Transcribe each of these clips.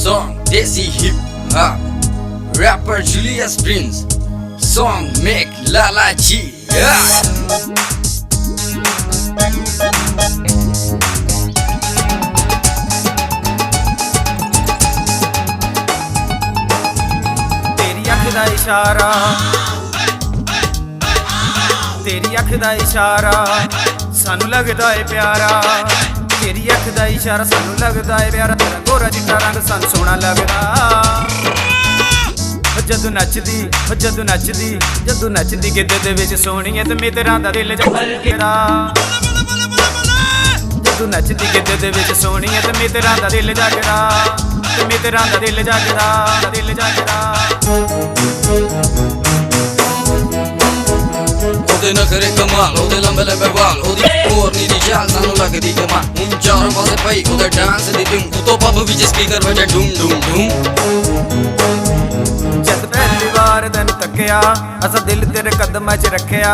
song Desi hip hop. Rapper Julius Prince. Song make Lala G. तेरी अख दा इशारा, तेरी अख दा इशारा सानू लगदा है प्यारा। तेरी अख दा इशारा सानू लगदा है प्यारा। तेरा गोरा चिट्टा रंग सानू सोहना लगदा। जदू नचदी, जदू नचदी, जदू नचदी गिद्ध दे विच सोहणीए ते मित्तरां दा दिल जगदा। जदू नचदी गिद्ध दे विच सोहणीए ते मित्तरां दा दिल जगदा। ते मित्तरां दा दिल जगदा, दिल जगदा। Ode नखरे कमाल, ode लंबे लंबे बाल, ओदी ओढ़नी दी चाल सानू लगदी कमाल। उन चारों पासे पई ओदे डांस दी धूम, तू तो पब विच स्पीकर वजे डूम डूम डूम। जद पहली बार तैनू तक्किया, असा दिल तेरे कदमां च रखिया।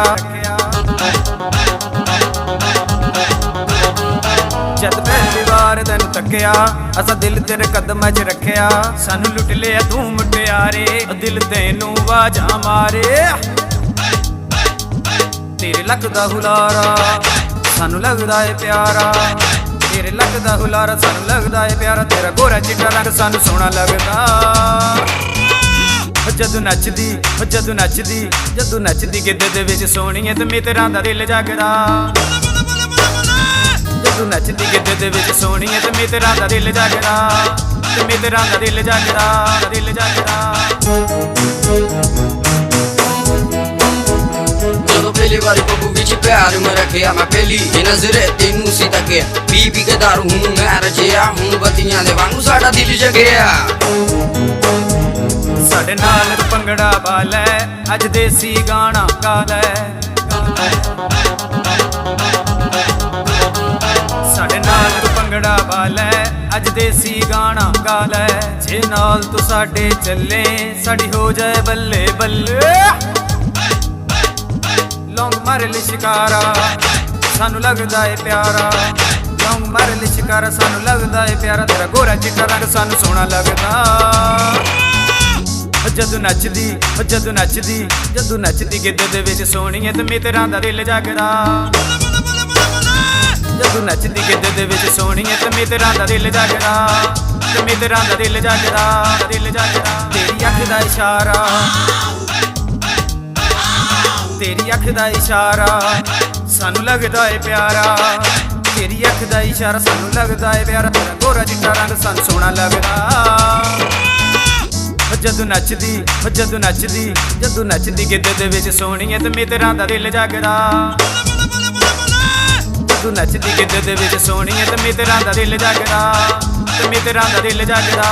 जद पहली बार तैनू तक्किया, असा दिल तेरे कदमां च रखिया। सानू लुट लिया तू मुटियारे, दिल तैनू आवाज़ां मारे। तेरे लक दा हुलारा सानू लगदा है प्यारा। तेरे लक दा हुलारा सानू लगदा है प्यारा। तेरा गोरा चिट्टा रंग सानू सोहना लगदा। जदू नचदी, जदू नचदी, जदू नचदी गिद्ध दे विच सोहणीए ते मित्तरां दा दिल जगदा। जदू नचदी गिद्ध दे विच सोहणीए ते मित्तरां दा दिल जगदा। ते मित्तरां दा दिल जगदा, दिल जगदा। जदों पहली बारी पब विच प्यार में रखिया, मैं पहली ही नजरे तेनू सी तकिया। पी पी के दारू हुण मैं रजिया, हुण बत्तियां दे वांगू साडा दिल जगिया। साडे नाल भंगड़ा पा लै, अज देसी गाना गा लै। साडे नाल भंगड़ा पा लै, अज देसी गाना गा लै। जे नाल तू साडे चले, साडी हो जाए बल्ले बल्ले। लौंग मार ले शिकारा सानू लगदा है प्यारा। लौंग मार ले शिकारा सानू लगदा है प्यारा। तेरा गोरा चिट्टा रंग सानू सोहना लगदा। जदू नचदी, जदू नचदी, जदू नचदी गिद्ध दे विच सोहणीए ते मित्तरां दा दिल जगदा। जदू नचदी गिद्ध दे विच सोहणीए ते मित्तरां दा दिल जगदा। ते मित्तरां दा दिल जगदा, दिल जगदा। तेरी अख दा इशारा, तेरी अख दा इशारा सानू लगदा है प्यारा। तेरी अख दा इशारा सानू लगदा है प्यारा। तेरा गोरा चिट्टा रंग सानू सोहना लगदा। जदू नचदी, जदू नचदी, जदू नचदी गिद्ध दे विच सोहणीए ते मित्तरां दा दिल जगदा। जदू नचदी गिद्ध दे विच सोहणीए ते मित्तरां दा दिल जगदा। ते मित्तरां दा दिल जगदा।